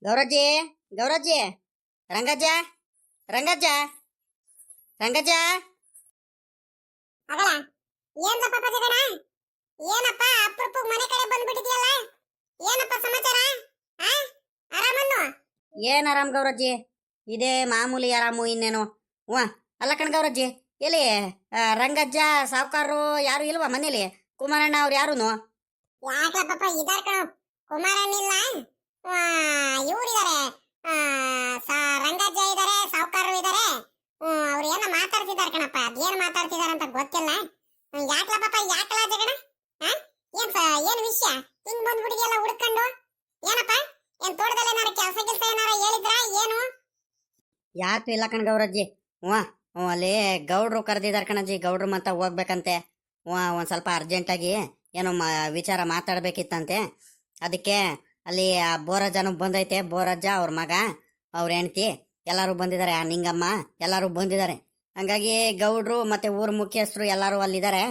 ಗೌರಜ್ಜಿ, ಗೌರಜ್ಜಿ, ರಂಗಜ್ಜ, ರಂಗಜ್ಜ, ರಂಗಜ್ಜ. ಅಗಳ ಏನಪ್ಪ ಜಗಣ, ಏನಪ್ಪ ಅಪರೂಪ ಮನೆ ಕಡೆ ಬಂದ್ಬಿಟ್ಟಿದ್ಯಲ್ಲ, ಏನಪ್ಪ ಸಮಾಚಾರ? ಆರಾಮನ್ನು? ಏನ್ ಆರಾಮ್ ಗೌರಜ್ಜಿ, ಇದೇ ಮಾಮೂಲಿ ಆರಾಮು, ಇನ್ನೇನು. ವಾ, ಅಲ್ಲ ಕಣ್ ಗೌರಜ್ಜಿ, ಎಲ್ಲಿ ರಂಗಜ್ಜ ಸಾವುಕಾರರು ಯಾರು ಇಲ್ವಾ ಮನೇಲಿ? ಕುಮಾರಣ್ಣ ಅವ್ರು ಯಾರುನು? ಯಾಕಪ್ಪ ಇದಾರ ಕಣೋ, ಕುಮಾರಣ್ಣಿಲ್ಲ, ಇವರಿದ್ದಾರೆ, ರಂಗಜ್ಜ ಇದಾರೆ, ಸಾವುಕಾರರು ಇದಾರೆ. ಅವ್ರು ಏನೋ ಮಾತಾಡ್ತಿದ್ದಾರೆ ಕಣಪ್ಪ, ಅದೇನ್ ಮಾತಾಡ್ತಿದಾರೆ ಅಂತ ಗೊತ್ತಿಲ್ಲ. ಯಾಕ್ಲಪ್ಪ, ಯಾಕಲ ಜಗಣ? ಏನ್ ವಿಷಯ ಹಿಂಗ್ ಬಂದ್ಬಿಟ್ಟಿದೆಯಲ್ಲ ಹುಡ್ಕೊಂಡು? ಏನಪ್ಪ, ಏನ್ ತೋಟದಲ್ಲಿ ಏನಾರ ಕೆಲಸ ಏನಾರ ಹೇಳಿದ್ರಾ ಏನು? ಯಾಕೆ ಇಲ್ಲ ಕಣ್ ಗೌರಜ್ಜಿ. ವಾ, ಅಲ್ಲಿ ಗೌಡ್ರು ಕರೆದಿದ್ದಾರೆ ಕಣಜ್ಜಿ, ಗೌಡ್ರು ಮತ್ತ ಹೋಗ್ಬೇಕಂತೆ. ಒಂದ್ ಸ್ವಲ್ಪ ಅರ್ಜೆಂಟಾಗಿ ಏನೋ ವಿಚಾರ ಮಾತಾಡ್ಬೇಕಿತ್ತಂತೆ. ಅದಕ್ಕೆ ಅಲ್ಲಿ ಆ ಬೋರಜ್ಜನೂ ಬಂದೈತೆ, ಬೋರಜ್ಜ ಅವ್ರ ಮಗ, ಅವ್ರ ಹೆಂಡತಿ ಎಲ್ಲರೂ ಬಂದಿದ್ದಾರೆ, ಆ ನಿಂಗಮ್ಮ ಎಲ್ಲರೂ ಬಂದಿದ್ದಾರೆ. ಹಂಗಾಗಿ ಗೌಡ್ರು ಮತ್ತೆ ಊರ್ ಮುಖ್ಯಸ್ಥರು ಎಲ್ಲರೂ ಅಲ್ಲಿದ್ದಾರೆ.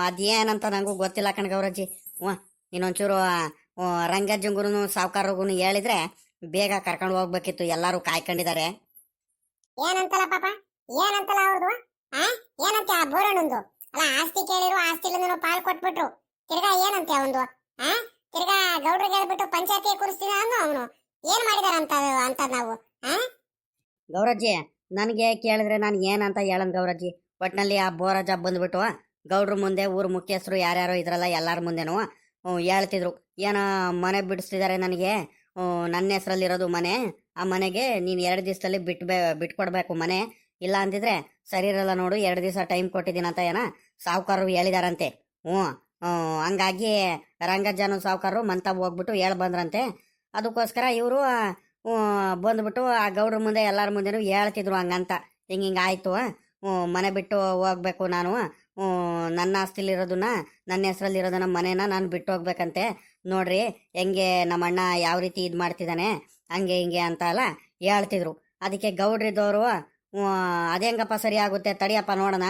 ಅದೇನಂತ ನಂಗೂ ಗೊತ್ತಿಲ್ಲ ಕಣ್ ಗೌರಜ್ಜಿ. ಇನ್ನೊಂಚೂರು ರಂಗಜ್ಜಂಗುನು ಸಾವುಕಾರಗೂ ಹೇಳಿದ್ರೆ ಬೇಗ ಕರ್ಕೊಂಡು ಹೋಗ್ಬೇಕಿತ್ತು, ಎಲ್ಲರೂ ಕಾಯ್ಕೊಂಡಿದ್ದಾರೆ. ಏನಂತಲ್ಲ ಪಾಪ, ಏನಂತಲ್ಲ ಅವ್ರದು? ಏನಂತೆ ಆ ಬೋರಣ್ಣಂದು? ಅಲ್ಲ, ಆಸ್ತಿ ಕೇಳಿರು, ಆಸ್ತಿಲಿಂದ ಪಾಲ್ ಕೊಟ್ಬಿಟ್ರು. ತಿರ್ಗಾ ಏನಂತೆ ಅವಂದು? ತಿರ್ಗಾ ಗೌಡ್ರಿಗೆ ಹೇಳ್ಬಿಟ್ಟು ಪಂಚಾಯತಿ ಕೂರಿಸ್ತೀನಿ ಅನ್ನೋ ಅವನು. ಏನ್ ಮಾಡಿದಾರ ಅಂತ ನಾವು? ಗೌರಜ್ಜಿ, ನನಗೆ ಕೇಳಿದ್ರೆ ನಾನು ಏನಂತ ಹೇಳನ್ ಗೌರಜ್ಜಿ. ಒಟ್ನಲ್ಲಿ ಆ ಬೋರಜ್ಜ ಬಂದ್ಬಿಟ್ಟು ಗೌಡ್ರ ಮುಂದೆ ಊರ್ ಮುಖ್ಯಸ್ಥರು ಯಾರ್ಯಾರೋ ಇದ್ರಲ್ಲ ಎಲ್ಲಾರ ಮುಂದೆನೂ ಹೇಳ್ತಿದ್ರು, ಏನ ಮನೆ ಬಿಡಿಸ್ತಿದ್ದಾರೆ ನನಗೆ, ನನ್ನ ಹೆಸರಲ್ಲಿರೋದು ಮನೆ, ಆ ಮನೆಗೆ ನೀನು 2 ದಿವಸದಲ್ಲಿ ಬಿಟ್ಕೊಡ್ಬೇಕು ಮನೆ, ಇಲ್ಲ ಅಂತಿದ್ರೆ ಸರಿ ಇರಲ್ಲ ನೋಡು, 2 ದಿವಸ ಟೈಮ್ ಕೊಟ್ಟಿದ್ದೀನಂತ ಏನ ಸಾವುಕಾರರು ಹೇಳಿದಾರಂತೆ. ಹಂಗಾಗಿ ರಂಗಜ್ಜನು ಸಾವುಕಾರರು ಮಂತ ಹೋಗ್ಬಿಟ್ಟು ಬಂದ್ರಂತೆ. ಅದಕ್ಕೋಸ್ಕರ ಇವರು ಬಂದ್ಬಿಟ್ಟು ಆ ಗೌಡ್ರ ಮುಂದೆ ಎಲ್ಲರ ಮುಂದೆನೂ ಹೇಳ್ತಿದ್ರು ಹಂಗಂತ, ಹಿಂಗಾಯ್ತು, ಮನೆ ಬಿಟ್ಟು ಹೋಗ್ಬೇಕು ನಾನು, ನನ್ನ ಆಸ್ತಿಲಿರೋದನ್ನ, ನನ್ನ ಹೆಸರಲ್ಲಿರೋದನ್ನ ಮನೇನ ನಾನು ಬಿಟ್ಟು ಹೋಗ್ಬೇಕಂತೆ. ನೋಡ್ರಿ ಹೆಂಗೆ ನಮ್ಮಣ್ಣ ಯಾವ ರೀತಿ ಇದು ಮಾಡ್ತಿದ್ದಾನೆ, ಹಂಗೆ ಹಿಂಗೆ ಅಂತ ಎಲ್ಲ ಹೇಳ್ತಿದ್ರು. ಅದಕ್ಕೆ ಗೌಡ್ರಿದ್ದವರು ಅದೇ ಹೆಂಗಪ್ಪ ಸರಿ ಆಗುತ್ತೆ, ತಡಿಯಪ್ಪ ನೋಡೋಣ,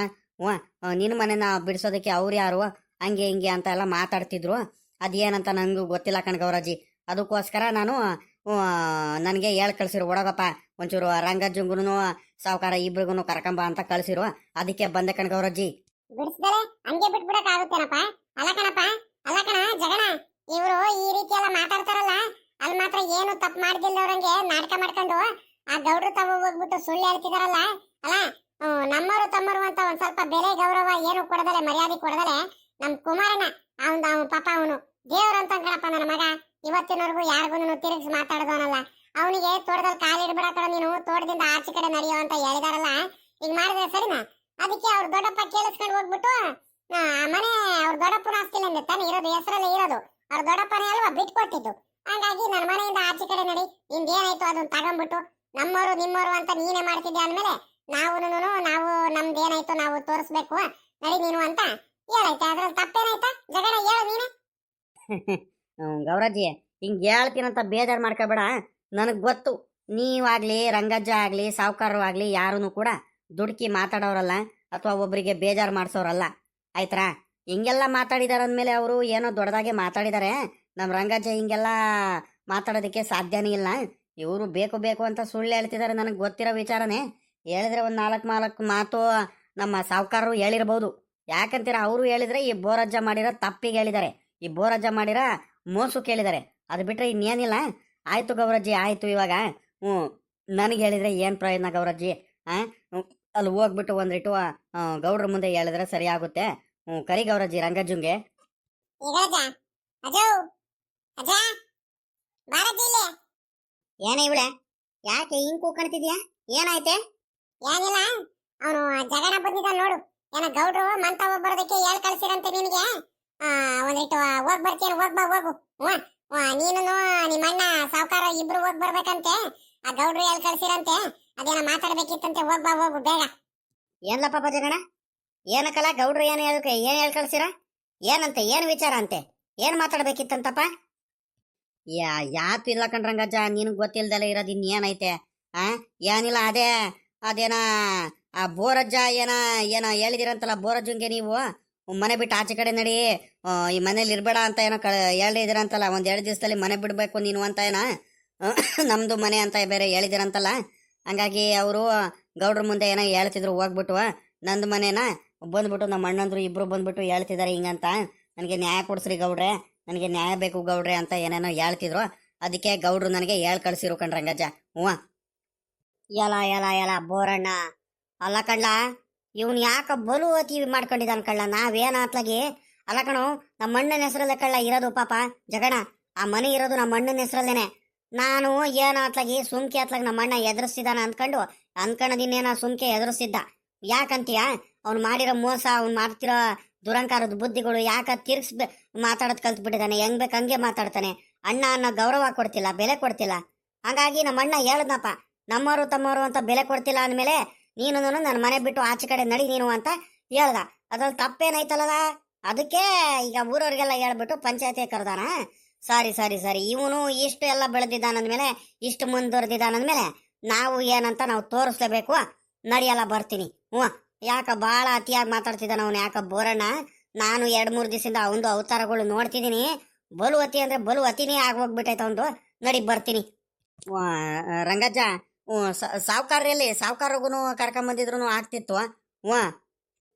ನಿನ್ನ ಮನೆನ ಬಿಡಿಸೋದಕ್ಕೆ ಅವ್ರು ಯಾರು, ಹಂಗೆ ಹಿಂಗೆ ಅಂತ ಎಲ್ಲ ಮಾತಾಡ್ತಿದ್ರು. ಅದೇನಂತ ನನಗೂ ಗೊತ್ತಿಲ್ಲ ಕಣ್ ಗೌರಜ್ಜಿ. ಅದಕ್ಕೋಸ್ಕರ ನಾನು ನನಗೆ ಹೇಳ್ ಕಳ್ಸಿರು, ಒಡಗಪ್ಪ ಒಂಚೂರು ರಂಗಜ್ಜಂಗುನು ಸಾವುಕಾರ ಇಬ್ರಿಗೂ ಕರ್ಕೊಂಬ ಅಂತ ಕಳ್ಸಿರು. ಅದಕ್ಕೆ ಬಂದೆ ಕಣ್ ಗೌರಜ್ಜಿ. ಬಿಡಿಸ್ದರೆ ಹಂಗೆ ಬಿಟ್ಬಿಡಕ್ ಆಗುತ್ತೇನಪ್ಪ? ಅಲ್ಲ ಕಣಪ್ಪ, ಅಲ್ಲ ಕಣ ಜಗಣ, ಇವರು ಈ ರೀತಿ ಎಲ್ಲ ಮಾತಾಡ್ತಾರಲ್ಲ, ಅಲ್ಲಿ ಮಾತ್ರ ಏನು ತಪ್ಪು ಮಾಡ್ದಿಲ್ದವ್ರಂಗೆ ನಾಟಕ ಮಾಡ್ಕೊಂಡು ಆ ಗೌಡ್ರು ತಾವು ಹೋಗ್ಬಿಟ್ಟು ಸುಳ್ಳು ಹೇಳ್ತಿದಾರಲ್ಲ. ಅಲ್ಲ, ನಮ್ಮವರು ತಮ್ಮರು ಅಂತ ಒಂದ್ ಸ್ವಲ್ಪ ಬೆಲೆ ಗೌರವ ಏನು ಕೊಡದಲೆ, ಮರ್ಯಾದೆ ಕೊಡದಲೆ, ನಮ್ ಕುಮಾರಣ್ಣ ಅವನು ಪಾಪ ಅವನು ದೇವ್ರಂತ ಕಣಪ್ಪ ನನ್ನ ಮಗ. ಇವತ್ತಿನವರೆಗೂ ಯಾರಿಗೂ ತಿರುಗಿಸಿ ಮಾತಾಡೋದವನಲ್ಲ. ಅವನಿಗೆ ತೋಟದಲ್ಲಿ ಕಾಲಿಡ್ಬಿಡ ಕಣ, ನೀನು ತೋಟದಿಂದ ಆಚೆ ಕಡೆ ನಡೆಯೋ ಅಂತ ಹೇಳಿದಾರಲ್ಲ. ಈಗ ಮಾಡಿದ್ರೆ ಸರಿನಾ? ಅದಕ್ಕೆ ಅವ್ರ ದೊಡ್ಡಪ್ಪ ಕೇಳಿಸ್ಕೊಂಡು ಹೋಗ್ಬಿಟ್ಟು ಮನೆ ಅವ್ರ ದೊಡ್ಡಪ್ಪನ ಆಸ್ತಿಲಿಂದ ತಾನೇ ಇರೋದು, ಹೆಸರಲ್ಲೇ ಇರೋದು, ಅವ್ರ ದೊಡ್ಡಪ್ಪನೇ ಅಲ್ವಾ ಬಿಟ್ಕೊಟ್ಟಿದ್ದು. ಹಂಗಾಗಿ ನನ್ನ ಮನೆಯಿಂದ ಆಚೆ ಕಡೆ ನಡಿ, ನಿಂದೇನಾಯ್ತು ಅದನ್ನ ತಗೊಂಡ್ಬಿಟ್ಟು ನಮ್ಮವರು ನಿಮ್ಮವರು ಅಂತ ನೀನೇ ಮಾಡ್ತಿದ್ದೆ ಅಂದ್ಮೇಲೆ ನಾವು ನಮ್ದೇನಾಯ್ತು ನಾವು ತೋರಿಸ್ಬೇಕು, ನಡಿ ನೀನು ಅಂತ ಹೇಳೈತೆ. ಅದ್ರಲ್ಲಿ ತಪ್ಪೇನಾಯ್ತಾ ಜಗಣ? ಹೇಳು ನೀನೆ. ಗೌರಜ್ಜಿ, ಹಿಂಗೆ ಹೇಳ್ತೀನಂತ ಬೇಜಾರು ಮಾಡ್ಕೋಬೇಡ. ನನಗೆ ಗೊತ್ತು, ನೀವಾಗ್ಲಿ ರಂಗಜ್ಜ ಆಗ್ಲಿ ಸಾವುಕಾರರು ಆಗ್ಲಿ ಯಾರೂ ಕೂಡ ದುಡುಕಿ ಮಾತಾಡೋರಲ್ಲ, ಅಥವಾ ಒಬ್ಬರಿಗೆ ಬೇಜಾರು ಮಾಡಿಸೋರಲ್ಲ, ಆಯ್ತಾ? ಹಿಂಗೆಲ್ಲ ಮಾತಾಡಿದಾರೆ ಅಂದಮೇಲೆ ಅವರು ಏನೋ ದೊಡ್ಡದಾಗೆ ಮಾತಾಡಿದ್ದಾರೆ. ನಮ್ಮ ರಂಗಜ್ಜ ಹಿಂಗೆಲ್ಲ ಮಾತಾಡೋದಕ್ಕೆ ಸಾಧ್ಯನೇ ಇಲ್ಲ. ಇವರು ಬೇಕು ಬೇಕು ಅಂತ ಸುಳ್ಳು ಹೇಳ್ತಿದ್ದಾರೆ, ನನಗೆ ಗೊತ್ತಿರೋ ವಿಚಾರನೇ. ಹೇಳಿದ್ರೆ ಒಂದು 4 ಮಾತು ನಮ್ಮ ಸಾವುಕಾರರು ಹೇಳಿರ್ಬೋದು. ಯಾಕಂತೀರ, ಅವರು ಹೇಳಿದ್ರೆ ಈ ಬೋರಜ್ಜ ಮಾಡಿರೋ ತಪ್ಪಿಗೆ ಹೇಳಿದ್ದಾರೆ, ಈ ಬೋರಜ್ಜ ಮಾಡಿರೋ ಮೋಸಕ್ಕೆ ಹೇಳಿದ್ದಾರೆ. ಅದು ಬಿಟ್ಟರೆ ಇನ್ನೇನಿಲ್ಲ. ಆಯಿತು ಗೌರಜ್ಜಿ, ಆಯಿತು. ಇವಾಗ ನನಗೆ ಹೇಳಿದ್ರೆ ಏನು ಪ್ರಯೋಜನ ಗೌರಜ್ಜಿ? ಅಲ್ಲಿ ಹೋಗ್ಬಿಟ್ಟು ಒಂದಿಟ್ಟು ಗೌಡ್ರ ಮುಂದೆ ಹೇಳಿದ್ರೆ ಸರಿ ಆಗುತ್ತೆ. ಕರಿ ಗೌರಜ್ಜಿ ರಂಗಜ್ಜಂಗೆ. ಏನ ಇವಳೆ, ಯಾಕೆ ಹಿಂಗ್ ಕೂಕಣ್ತಿದ್ಯಾ? ಏನಾಯ್ತೆ? ಏನಿಲ್ಲ, ಅವನು ಜಗಣ ಬಂದಿದ್ದ ನೋಡು. ಏನ ಗೌಡ್ರು ಮಂತ ಹೋಗ್ ಬರೋದಕ್ಕೆ ಹೇಳ್ ಕಳ್ಸಿರಂತೆ ನಿನಗೆ. ಒಂದಿಟ್ಟು ಹೋಗ್ ಬರ್ತೀನಿ, ಹೋಗು. ನೀನು ನಿಮ್ಮ ಅಣ್ಣ ಸಾವುಕಾರ ಇಬ್ರು ಹೋಗ್ ಬರ್ಬೇಕಂತೆ. ಆ ಗೌಡ್ರು ಹೇಳ್ ಕಳ್ಸಿರಂತೆ, ಅದೇನ ಮಾತಾಡ್ಬೇಕಿತ್ತಂತೆ. ಹೋಗು ಬೇಗ. ಏನ್ಲಪ್ಪ ಜಗಣ, ಏನಕ್ಕಲ್ಲ ಗೌಡ್ರು ಏನ್ ಹೇಳ್ ಕಳ್ಸಿರ? ಏನಂತೆ, ಏನ್ ವಿಚಾರ ಅಂತೆ, ಏನ್ ಮಾತಾಡ್ಬೇಕಿತ್ತಂತಪ್ಪ? ಯಾತು ಇಲ್ಲ ಕಣ್ರಂಗಜ್ಜ, ನಿನಗೆ ಗೊತ್ತಿಲ್ದಲ್ಲ ಇರೋದು ಇನ್ನೇನೈತೆ? ಏನಿಲ್ಲ, ಅದೇನ ಆ ಬೋರಜ್ಜ ಏನ ಹೇಳಿದಿರಂತಲ್ಲ, ಬೋರಜ್ಜಂಗೆ ನೀವು ಮನೆ ಬಿಟ್ಟು ಆಚೆ ಕಡೆ ನಡಿ, ಈ ಮನೇಲಿ ಇರ್ಬೇಡ ಅಂತ ಏನೋ ಹೇಳಿದಿರಂತಲ್ಲ, 1-2 ದಿವಸದಲ್ಲಿ ಮನೆ ಬಿಡ್ಬೇಕು ನೀನು ಅಂತ ನಮ್ದು ಮನೆ ಅಂತ ಬೇರೆ ಹೇಳಿದಿರಂತಲ್ಲ, ಹಂಗಾಗಿ ಅವರು ಗೌಡ್ರ ಮುಂದೆ ಏನೋ ಹೇಳ್ತಿದ್ರು ಹೋಗ್ಬಿಟ್ಟು ನಂದು ಮನೆನ ಬಂದ್ಬಿಟ್ಟು ನಮ್ಮ ಅಣ್ಣಂದ್ರು ಇಬ್ರು ಬಂದ್ಬಿಟ್ಟು ಹೇಳ್ತಿದ್ದಾರೆ ಹಿಂಗಂತ, ನನಗೆ ನ್ಯಾಯ ಕೊಡ್ಸ್ರಿ ಗೌಡ್ರೆ, ನನಗೆ ನ್ಯಾಯ ಬೇಕು ಗೌಡ್ರೆ ಅಂತ ಏನೇನೋ ಹೇಳ್ತಿದ್ರು. ಅದಕ್ಕೆ ಗೌಡ್ರು ನನಗೆ ಹೇಳ್ ಕಳ್ಸಿರು ಕಣ್ ರಂಗಜ್ಜ. ಹ್ಞೂ ಎಲ ಎಲ ಎಲ ಬೋರಣ್ಣ, ಅಲ್ಲ ಕಳ್ಳ ಇವನ್ ಯಾಕ ಬಲು ಅತಿ ಮಾಡ್ಕೊಂಡಿದ್ದಾನ ಕಳ್ಳ. ನಾವೇನ ಅತ್ಲಾಗಿ ಅಲ್ಲ ಕಣು, ನಮ್ಮ ಅಣ್ಣನ ಹೆಸರಲ್ಲೇ ಕಳ್ಳ ಇರೋದು ಪಾಪ ಜಗಣ. ಆ ಮನೆ ಇರೋದು ನಮ್ಮ ಅಣ್ಣನ ಹೆಸರಲ್ಲೇನೆ. ನಾನು ಏನ ಅತ್ಲಾಗಿ ಸುಮ್ಕೆ ಅತ್ಲಾಗ ನಮ್ಮ ಅಣ್ಣ ಎದುರಿಸ್ತಿದ್ದಾನ ಅನ್ಕೊಂಡದಿನ್ನೇನ ಸುಮ್ಕೆ ಎದುರಿಸಿದ್ದ. ಯಾಕಂತೀಯ, ಅವ್ನು ಮಾಡಿರೋ ಮೋಸ, ಅವ್ನು ಮಾಡ್ತಿರೋ ದುರಂಕಾರದ ಬುದ್ಧಿಗಳು ಯಾಕ ತಿರ್ಗಿಸ್ ಮಾತಾಡೋದ್ ಕಲ್ತ್ ಬಿಟ್ಟಿದ್ದಾನೆ. ಹೆಂಗ್ ಬೇಕು ಹಂಗೆ ಮಾತಾಡ್ತಾನೆ. ಅಣ್ಣ ಅನ್ನೋ ಗೌರವ ಕೊಡ್ತಿಲ್ಲ, ಬೆಲೆ ಕೊಡ್ತಿಲ್ಲ. ಹಾಗಾಗಿ ನಮ್ಮ ಅಣ್ಣ ಹೇಳದ್ನಪ್ಪ, ನಮ್ಮವರು ತಮ್ಮವರು ಅಂತ ಬೆಲೆ ಕೊಡ್ತಿಲ್ಲ ಅಂದ್ಮೇಲೆ ನೀನು ನನ್ನ ಮನೆ ಬಿಟ್ಟು ಆಚೆ ಕಡೆ ನಡಿ ನೀನು ಅಂತ ಹೇಳ್ದ. ಅದ್ರಲ್ಲಿ ತಪ್ಪೇನಾಯ್ತಲ್ಲ. ಅದಕ್ಕೆ ಈಗ ಊರವ್ರಿಗೆಲ್ಲ ಹೇಳ್ಬಿಟ್ಟು ಪಂಚಾಯತಿ ಕರೆದಾನ. ಸಾರಿ ಸಾರಿ ಸಾರಿ, ಇವನು ಇಷ್ಟು ಎಲ್ಲ ಬೆಳೆದಿದ್ದಾನಂದ್ಮೇಲೆ, ಇಷ್ಟು ಮುಂದುವರೆದಿದ್ದಾನಂದ್ಮೇಲೆ ನಾವು ಏನಂತ ನಾವು ತೋರಿಸ್ಲೇಬೇಕು. ನಡಿಯಲ್ಲ ಬರ್ತೀನಿ. ಹ್ಞೂ ಯಾಕ ಭಾಳ ಅತಿಯಾಗಿ ಮಾತಾಡ್ತಿದ್ದಾನ ಅವನು, ಯಾಕ ಬೋರಣ್ಣ. ನಾನು 2-3 ದಿವಸದಿಂದ ಅವನದು ಅವತಾರಗಳು ನೋಡ್ತಿದ್ದೀನಿ. ಬಲು ಅತಿ ಅಂದ್ರೆ ಬಲು ಅತಿನೇ ಆಗೋಗ್ಬಿಟ್ಟೈತೆ ಅವನು. ನಡಿ ಬರ್ತೀನಿ. ರಂಗಜ್ಜ, ಸಾವುಕಾರಲ್ಲಿ ಸಾವುಕಾರಗೂ ಕರ್ಕೊಂಬಂದಿದ್ರು ಆಗ್ತಿತ್ತು. ಹ್ಞೂ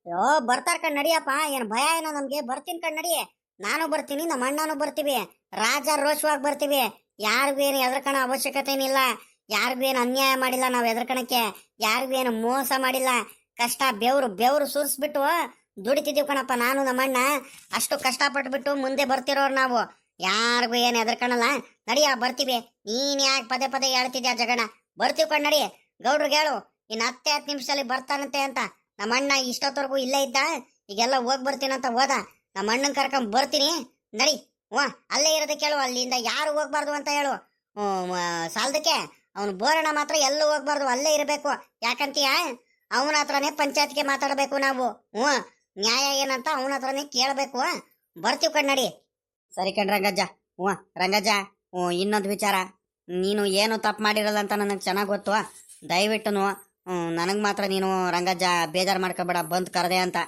ಯೋ ಬರ್ತಾರ ಕಣ್ ನಡಿಯಪ್ಪ, ಏನು ಭಯ ಏನೋ ನಮ್ಗೆ. ಬರ್ತೀನಿ ಕಣ್ ನಡಿ, ನಾನು ಬರ್ತೀನಿ, ನಮ್ಮ ಅಣ್ಣನೂ ಬರ್ತೀವಿ, ರಾಜ ರೋಷವಾಗಿ ಬರ್ತೀವಿ. ಯಾರಿಗೂ ಏನು ಎದ್ರಕಣ ಅವಶ್ಯಕತೆ ಏನಿಲ್ಲ. ಯಾರಿಗೂ ಏನು ಅನ್ಯಾಯ ಮಾಡಿಲ್ಲ ನಾವು ಎದ್ರಕಣಕ್ಕೆ. ಯಾರಿಗೂ ಏನು ಮೋಸ ಮಾಡಿಲ್ಲ. ಕಷ್ಟ ಬೆವರು ಸುರಿಸ್ಬಿಟ್ಟು ದುಡಿತಿದ್ದೀವಿ ಕಣಪ್ಪ ನಾನು ನಮ್ಮ ಅಣ್ಣ. ಅಷ್ಟು ಕಷ್ಟಪಟ್ಬಿಟ್ಟು ಮುಂದೆ ಬರ್ತಿರೋರು ನಾವು. ಯಾರಿಗೂ ಏನು ಎದ್ರಕಣಲ್ಲ. ನಡಿಯ ಬರ್ತೀವಿ. ನೀನ್ ಯಾಕೆ ಪದೇ ಪದೇ ಹೇಳ್ತಿದ್ಯಾ ಜಗಣ? ಬರ್ತೀವಿ ಕಣ್ ನಡಿ. ಗೌಡ್ರಿಗೆ ಹೇಳು ಇನ್ನು 10 ನಿಮಿಷದಲ್ಲಿ ಬರ್ತಾನಂತೆ ಅಂತ. ನಮ್ಮ ಅಣ್ಣ ಇಷ್ಟೊತ್ತವರೆಗೂ ಇಲ್ಲೇ ಇದ್ದ, ಈಗೆಲ್ಲ ಹೋಗಿ ಬರ್ತೀನಂತ ಹೋದ. ನಮ್ಮ ಅಣ್ಣನ ಕರ್ಕೊಂಡ್ ಬರ್ತೀನಿ ನಡಿ. ಅಲ್ಲೇ ಇರೋದಕ್ಕೆ ಹೇಳು, ಅಲ್ಲಿಂದ ಯಾರು ಹೋಗ್ಬಾರ್ದು ಅಂತ ಹೇಳು. ಸಾಲದಕ್ಕೆ ಅವನು ಬೋರಣ್ಣ ಮಾತ್ರ ಎಲ್ಲೂ ಹೋಗ್ಬಾರ್ದು, ಅಲ್ಲೇ ಇರಬೇಕು. ಯಾಕಂತೀಯ, ಅವನ ಹತ್ರನೇ ಪಂಚಾಯತ್ಗೆ ಮಾತಾಡಬೇಕು ನಾವು. ನ್ಯಾಯ ಏನಂತ ಅವನ ಹತ್ರನೇ ಕೇಳಬೇಕು. ಬರ್ತೀವಿ ಕಣ್ಣಡಿ. ಸರಿ ಕಣ್ ರಂಗಜ್ಜ. ರಂಗಜ್ಜ, ಇನ್ನೊಂದು ವಿಚಾರ, ನೀನು ಏನು ತಪ್ಪು ಮಾಡಿರಲ್ಲ ಅಂತ ನನಗೆ ಚೆನ್ನಾಗಿ ಗೊತ್ತು. ದಯವಿಟ್ಟು ನನಗೆ ಮಾತ್ರ ನೀನು ರಂಗಜ್ಜ ಬೇಜಾರು ಮಾಡ್ಕೊಬೇಡ, ಬಂದು ಕರೆದೆ ಅಂತ.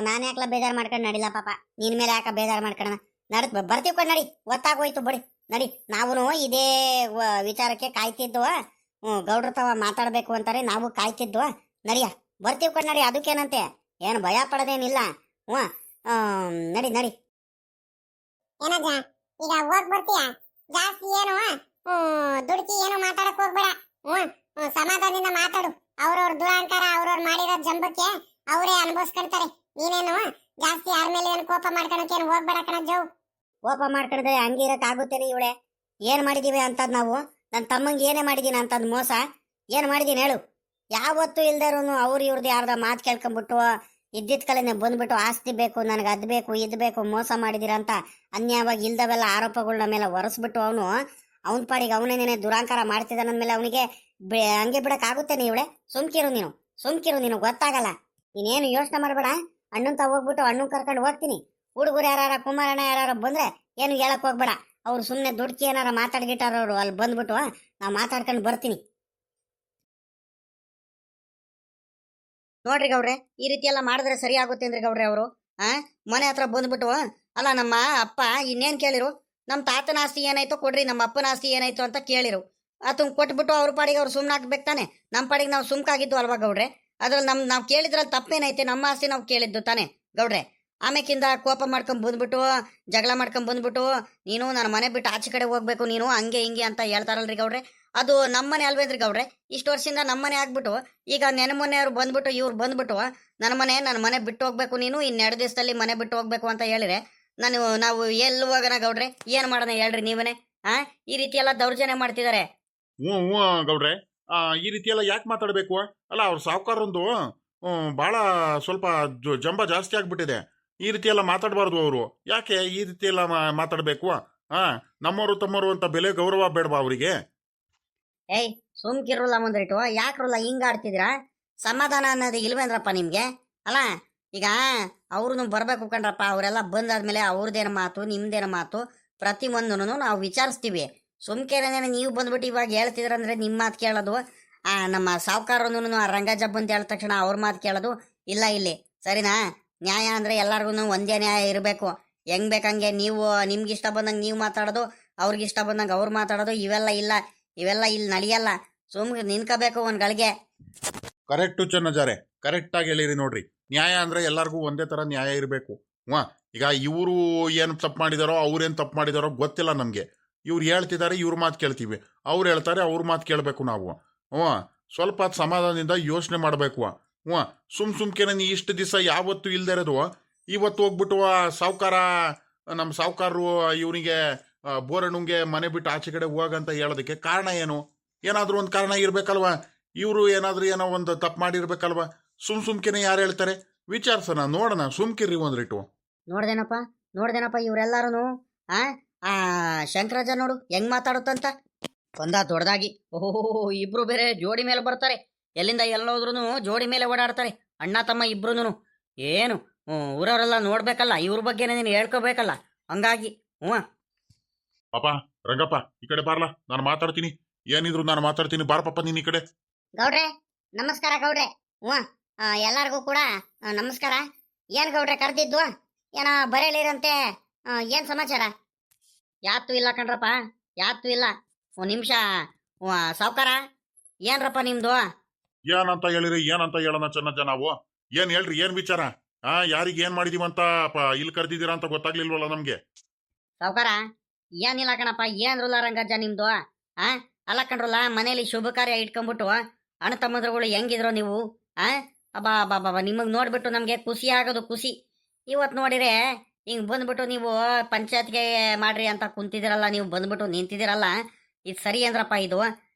ನಾನು ಯಾಕಲ ಬೇಜಾರು ಮಾಡ್ಕೊಂಡು ನಡಿಲ್ಲ ಪಾಪ, ನಿನ್ ಮೇಲೆ ಯಾಕ ಬೇಜಾರು ಮಾಡ್ಕೊಳ್ಳೋಣ. ಬರ್ತೀವಿ ಕಣ್ ನಡಿ. ಒತ್ತಾಗೋಯ್ತು ಬಿಡಿ, ನಡಿ. ನಾವು ಇದೇ ವಿಚಾರಕ್ಕೆ ಕಾಯ್ತಿದ್ವು. ಗೌಡ್ರ ತವ ಮಾತಾಡ್ಬೇಕು ಅಂತಾರೆ, ನಾವು ಕಾಯ್ತಿದ್ವು. ನಡಿಯ ಬರ್ತೀವಿ ಕಣ್ ನಡಿ. ಅದಕ್ಕೇನಂತೆ, ಏನು ಭಯ ಪಡೋದೇನಿಲ್ಲ. ನಡಿ ನಡಿ. ಏನಜ್ಜ ಈಗ ಹೋಗ್ ಬರ್ತೀಯ? ಜಾಸ್ತಿ ಏನು ದುಡುಕಿ ಏನು ಮಾತಾಡಕ್ ಹೋಗ್ಬೇಡ. ಸಮಾಧಾನದಿಂದ ಮಾತಾಡು. ಅವ್ರವ್ರ ದುರಾಂಕಾರ, ಅವ್ರವ್ರ ಮಾಡಿರೋ ಜಂಬಕ್ಕೆ ಅವರೇ ಅನುಭವಿಸ್ಕೊಳ್ತಾರೆ. ನೀನೇನು ಜಾಸ್ತಿ ಯಾರ ಮೇಲೆ ಏನು ಕೋಪ ಮಾಡ್ಕೊಳಕ್ಕೆ ಏನು ಹೋಗ್ಬೇಡ ಕಣಜ್ಜವು. ಕೋಪ ಮಾಡ್ಕೊಂಡ್ರೆ ಹಂಗೆ ಇರಕ್ ಆಗುತ್ತೇನೆ ಇವಳೆ? ಏನ್ ಮಾಡಿದೀವಿ ಅಂತದ್ ನಾವು? ನನ್ನ ತಮ್ಮಂಗೆ ಏನೇ ಮಾಡಿದೀನಿ ಅಂತದ್ ಮೋಸ ಏನ್ ಮಾಡಿದೀನಿ ಹೇಳು? ಯಾವತ್ತೂ ಇಲ್ದೇರೋನು ಅವ್ರು ಇವ್ರದ್ದು ಯಾರ್ದ ಮಾತು ಕೇಳ್ಕೊಂಡ್ಬಿಟ್ಟು ಇದ್ದಿದ್ ಕಲೆನೆ ಬಂದ್ಬಿಟ್ಟು ಆಸ್ತಿ ಬೇಕು ನನಗೆ, ಅದ್ ಬೇಕು ಇದ್ ಬೇಕು, ಮೋಸ ಮಾಡಿದಿರ ಅಂತ ಅನ್ಯಾಯವಾಗಿ ಇಲ್ದವೆಲ್ಲ ಆರೋಪಗಳನ್ನ ಮೇಲೆ ಒರೆಸ್ಬಿಟ್ಟು ಅವನ ಪಾಡಿಗೆ ಅವನೇನೇನೆ ದುರಾಂಕಾರ ಮಾಡ್ತಿದ್ದಾನಂದ್ಮೇಲೆ ಅವನಿಗೆ ಹಂಗೆ ಬಿಡಕ್ ಆಗುತ್ತೇನೆ ಇವಳೆ? ಸುಮ್ಕಿರು ನೀನು ಗೊತ್ತಾಗಲ್ಲ. ನೀನೇನು ಯೋಚನೆ ಮಾಡಬೇಡ. ಅಣ್ಣಂತ ಹೋಗ್ಬಿಟ್ಟು ಅಣ್ಣನ್ ಕರ್ಕೊಂಡು ಹೋಗ್ತೀನಿ. ಹುಡುಗರು ಯಾರ ಕುಮಾರಣ್ಣ ಯಾರು ಬಂದ್ರೆ ಏನು ಹೇಳಕ್ ಹೋಗ್ಬೇಡ. ಅವ್ರು ಸುಮ್ಮನೆ ದುಡ್ಕಿ ಏನಾರ ಮಾತಾಡ್ಗಿಟ್ಟಾರವ್ರು, ಅಲ್ಲಿ ಬಂದ್ಬಿಟ್ಟು ನಾವು ಮಾತಾಡ್ಕೊಂಡು ಬರ್ತೀನಿ. ನೋಡ್ರಿ ಗೌಡ್ರೆ, ಈ ರೀತಿ ಎಲ್ಲ ಮಾಡಿದ್ರೆ ಸರಿ ಆಗುತ್ತೆ ಅಂದ್ರೆ ಗೌಡ್ರೆ ಅವರು ಮನೆ ಹತ್ರ ಬಂದ್ಬಿಟ್ಟು, ಅಲ್ಲ ನಮ್ಮ ಅಪ್ಪ ಇನ್ನೇನ್ ಕೇಳಿರು, ನಮ್ಮ ತಾತನ ಆಸ್ತಿ ಏನಾಯ್ತು ಕೊಡ್ರಿ, ನಮ್ಮ ಅಪ್ಪನ ಆಸ್ತಿ ಏನಾಯ್ತು ಅಂತ ಕೇಳಿರು. ಅದನ್ನ ಕೊಟ್ಬಿಟ್ಟು ಅವ್ರ ಪಾಡಿಗೆ ಅವ್ರು ಸುಮ್ಮನೆ ಹಾಕ್ಬೇಕು ತಾನೆ. ನಮ್ಮ ಪಾಡಿಗೆ ನಾವು ಸುಮ್ಕಾಗಿದ್ದು ಅಲ್ವಾ ಗೌಡ್ರೆ? ಅದ್ರಲ್ಲಿ ನಾವು ಕೇಳಿದ್ರಲ್ಲಿ ತಪ್ಪೇನೈತೆ? ನಮ್ಮ ಆಸ್ತಿ ನಾವು ಕೇಳಿದ್ದು ತಾನೆ ಗೌಡ್ರೆ. ಆಮೇಕಿಂದ ಕೋಪ ಮಾಡ್ಕೊಂಡ್ ಬಂದ್ಬಿಟ್ಟು, ಜಗಳ ಮಾಡ್ಕೊಂಡ್ ಬಂದ್ಬಿಟ್ಟು, ನೀನು ನನ್ನ ಮನೆ ಬಿಟ್ಟು ಆಚೆ ಕಡೆ ಹೋಗ್ಬೇಕು ನೀನು, ಹಂಗೆ ಹಿಂಗೆ ಅಂತ ಹೇಳ್ತಾರಲ್ರಿ ಗೌಡ್ರೆ. ಅದು ನಮ್ಮನೆ ಅಲ್ವೇನ್ರಿ ಗೌಡ್ರೆ? ಇಷ್ಟು ವರ್ಷದಿಂದ ನಮ್ಮನೆ ಆಗ್ಬಿಟ್ಟು ಈಗ ನೆನಮೊನ್ನೆಯವ್ರು ಬಂದ್ಬಿಟ್ಟು ಇವ್ರು ಬಂದ್ಬಿಟ್ಟು ನನ್ನ ಮನೆ ಬಿಟ್ಟು ಹೋಗ್ಬೇಕು ನೀನು, 2 ದಿವಸದಲ್ಲಿ ಮನೆ ಬಿಟ್ಟು ಹೋಗ್ಬೇಕು ಅಂತ ಹೇಳಿದ್ರೆ ನಾವು ಎಲ್ಲಿ ಹೋಗೋಣ ಗೌಡ್ರೆ? ಏನ್ ಮಾಡೋಣ ಹೇಳ್ರಿ ನೀವನೇ? ಈ ರೀತಿ ಎಲ್ಲ ದೌರ್ಜನ್ಯ ಮಾಡ್ತಿದ್ದಾರೆ. ಹ್ಞೂ ಗೌಡ್ರೆ, ಈ ರೀತಿ ಎಲ್ಲ ಯಾಕೆ ಮಾತಾಡಬೇಕು? ಅಲ್ಲ ಅವ್ರ ಸಾವುಕಾರೊಂದು ಭಾಳ ಸ್ವಲ್ಪ ಜಂಬ ಜಾಸ್ತಿ ಆಗ್ಬಿಟ್ಟಿದೆ. ಈ ರೀತಿ ಎಲ್ಲ ಮಾತಾಡಬಾರ್ದು. ಅವರು ಯಾಕೆ ಈ ರೀತಿ ಎಲ್ಲ ಮಾತಾಡಬೇಕು? ನಮ್ಮವರು ತಮ್ಮವರು ಅಂತ ಬೆಲೆ ಗೌರವ ಬೇಡವಾ ಅವರಿಗೆ? ಏಯ್ ಸುಮ್ಕಿರಲ್ಲ ಮುಂದ್ರಿಟ್ಟು, ಯಾಕ್ರಲ್ಲ ಹಿಂಗ ಆಡ್ತಿದ್ದೀರಾ? ಸಮಾಧಾನ ಅನ್ನೋದು ಇಲ್ವೇಂದ್ರಪ್ಪ ನಿಮ್ಗೆ? ಅಲ್ಲ ಈಗ ಅವ್ರನ್ನು ಬರ್ಬೇಕು ಕಣ್ರಪ್ಪ. ಅವರೆಲ್ಲ ಬಂದಾದ್ಮೇಲೆ ಅವ್ರದ್ದೇನ ಮಾತು ನಿಮ್ದೇನ ಮಾತು ಪ್ರತಿಯೊಂದನ್ನು ನಾವು ವಿಚಾರಿಸ್ತೀವಿ. ಸುಮ್ಕೇನೇನೆ ನೀವು ಬಂದ್ಬಿಟ್ಟು ಇವಾಗ ಹೇಳ್ತಿದ್ರಂದ್ರೆ ನಿಮ್ಮ ಮಾತು ಕೇಳೋದು, ನಮ್ಮ ಸಾವುಕಾರನು ರಂಗಜ್ಜ ಬಂದು ಹೇಳಿದ ತಕ್ಷಣ ಅವ್ರ ಮಾತು ಕೇಳೋದು ಇಲ್ಲ ಇಲ್ಲಿ, ಸರಿನಾ? ನ್ಯಾಯ ಅಂದ್ರೆ ಎಲ್ಲಾರ್ಗು ಒಂದೇ ನ್ಯಾಯ ಇರಬೇಕು. ಹೆಂಗ್ ಬೇಕಂಗೆ ನೀವು ನಿಮ್ಗೆ ಇಷ್ಟ ಬಂದಂಗೆ ನೀವು ಮಾತಾಡೋದು, ಅವ್ರಿಗೆ ಇಷ್ಟ ಬಂದಂಗೆ ಅವ್ರು ಮಾತಾಡೋದು, ಇವೆಲ್ಲ ಇಲ್ಲಿ ನಡೆಯಲ್ಲ. ಸುಮ್ಗೆ ನಿನ್ಕೋಬೇಕು ಒಂದ್ ಗಳಿಗೆ. ಕರೆಕ್ಟು ಚೆನ್ನಜಾರೆ, ಕರೆಕ್ಟಾಗಿ ಹೇಳಿರಿ ನೋಡ್ರಿ. ನ್ಯಾಯ ಅಂದ್ರೆ ಎಲ್ಲರಿಗೂ ಒಂದೇ ಥರ ನ್ಯಾಯ ಇರಬೇಕು. ಈಗ ಇವರು ಏನು ತಪ್ಪು ಮಾಡಿದಾರೋ ಅವ್ರೇನು ತಪ್ಪು ಮಾಡಿದಾರೋ ಗೊತ್ತಿಲ್ಲ ನಮಗೆ. ಇವ್ರು ಹೇಳ್ತಿದ್ದಾರೆ, ಇವ್ರ ಮಾತು ಕೇಳ್ತೀವಿ. ಅವ್ರು ಹೇಳ್ತಾರೆ, ಅವ್ರ ಮಾತು ಕೇಳಬೇಕು ನಾವು. ಸ್ವಲ್ಪ ಸಮಾಧಾನದಿಂದ ಯೋಚನೆ ಮಾಡಬೇಕು. ಸುಮ್ಕೆನೆ ನೀ ಇಷ್ಟು ದಿವಸ ಯಾವತ್ತು ಇಲ್ದೇ ಇರೋದು ಇವತ್ತು ಹೋಗ್ಬಿಟ್ಟು ಸಾವುಕಾರ, ನಮ್ಮ ಸಾವುಕಾರರು ಇವನಿಗೆ ಬೋರಣ್ಣಂಗೆ ಮನೆ ಬಿಟ್ಟು ಆಚೆ ಕಡೆ ಹೋಗಂತ ಹೇಳೋದಕ್ಕೆ ಕಾರಣ ಏನು? ಏನಾದರೂ ಒಂದು ಕಾರಣ ಇರಬೇಕಲ್ವಾ? ಇವರು ಏನಾದರೂ ಏನೋ ಒಂದು ತಪ್ಪು ಮಾಡಿರ್ಬೇಕಲ್ವಾ? ಸುಮ್ಕೆನೆ ಯಾರು ಹೇಳ್ತಾರೆ? ವಿಚಾರಿಸೋಣ, ನೋಡೋಣ. ಸುಮ್ಕಿರ್ರಿ ಒಂದ್ರಿಟ್ಟು. ನೋಡ್ದೇನಪ್ಪ ಇವರೆಲ್ಲಾರು ಆ ಶಂಕರಾಜ ನೋಡು ಹೆಂಗ್ ಮಾತಾಡುತ್ತಂತ. ಒಂದ ದೊಡ್ಡದಾಗಿ ಓಹೋ, ಇಬ್ರು ಬೇರೆ ಜೋಡಿ ಮೇಲೆ ಬರ್ತಾರೆ. ಎಲ್ಲಿಂದ ಎಲ್ಲೋದ್ರೂ ಜೋಡಿ ಮೇಲೆ ಓಡಾಡ್ತಾರೆ, ಅಣ್ಣ ತಮ್ಮ ಇಬ್ರು. ಏನು ಊರವರೆಲ್ಲ ನೋಡ್ಬೇಕಲ್ಲ, ಇವ್ರ ಬಗ್ಗೆನೇ ನೀನು ಹೇಳ್ಕೋಬೇಕಲ್ಲ, ಹಂಗಾಗಿ. ಪಾಪ ರಂಗಪ್ಪ ಈ ಕಡೆ ಬಾರ್ಲಾ, ನಾನು ಮಾತಾಡ್ತೀನಿ. ಏನಿದ್ರು ನಾನು ಮಾತಾಡ್ತೀನಿ, ಬಾರ ಪಾಪ ನೀನ್ ಈ ಕಡೆ. ಗೌಡ್ರೆ ನಮಸ್ಕಾರ ಗೌಡ್ರೆ. ಎಲ್ಲಾರ್ಗೂ ಕೂಡ ನಮಸ್ಕಾರ. ಏನ್ ಗೌಡ್ರೆ ಕರ್ದಿದ್ದು? ಏನೋ ಬರೇಳಿರಂತೆ, ಏನ್ ಸಮಾಚಾರ? ಯಾತು ಇಲ್ಲ ಕಣ್ರಪ್ಪ, ಯಾತು ಇಲ್ಲ. ಒಂದ್ ನಿಮಿಷ ಸಾವ್ಕಾರ, ಏನ್ರಪ್ಪ ನಿಮ್ದು? ಏನಂತ ಹೇಳಿರಿ, ಏನಂತ ಹೇಳೋಣ ಚೆನ್ನಜ್ಜ ನಾವು? ಏನ್ ಹೇಳ್ರಿ, ಏನ್ ವಿಚಾರ? ಯಾರಿಗೆ ಏನ್ ಮಾಡಿದೀವಂತ ಇಲ್ಲಿ ಕರ್ದಿದ್ದೀರಾ ಅಂತ ಗೊತ್ತಾಗ್ಲಿಲ್ವಲ್ಲ ನಮ್ಗೆ. ಸಾವ್ಕಾರ ಏನಿಲ್ಲ ಕಣಪ್ಪ, ಏನ್ರಲ್ಲ ರಂಗಜ್ಜ ನಿಮ್ದು? ಅಲ್ಲ ಕಣ್ರಲ್ಲ, ಮನೇಲಿ ಶುಭ ಕಾರ್ಯ ಇಟ್ಕೊಂಡ್ಬಿಟ್ಟು ಅಣ್ಣ ತಮ್ಮದ್ರುಗಳು ಹೆಂಗಿದ್ರು ನೀವು? ಅಬ್ಬಾ ಬಾಬಾ, ನಿಮಗ್ ನೋಡ್ಬಿಟ್ಟು ನಮ್ಗೆ ಖುಷಿ ಆಗೋದು ಖುಷಿ. ಇವತ್ ನೋಡಿರೆ ಹಿಂಗ್ ಬಂದ್ಬಿಟ್ಟು ನೀವು ಪಂಚಾಯತ್ಗೆ ಮಾಡ್ರಿ ಅಂತ ಕುಂತಿದಿರಲ್ಲ, ನೀವು ಬಂದ್ಬಿಟ್ಟು ನಿಂತಿದಿರಲ್ಲ. ಇದು ಸರಿ ಅಂದ್ರಪ್ಪ ಇದು?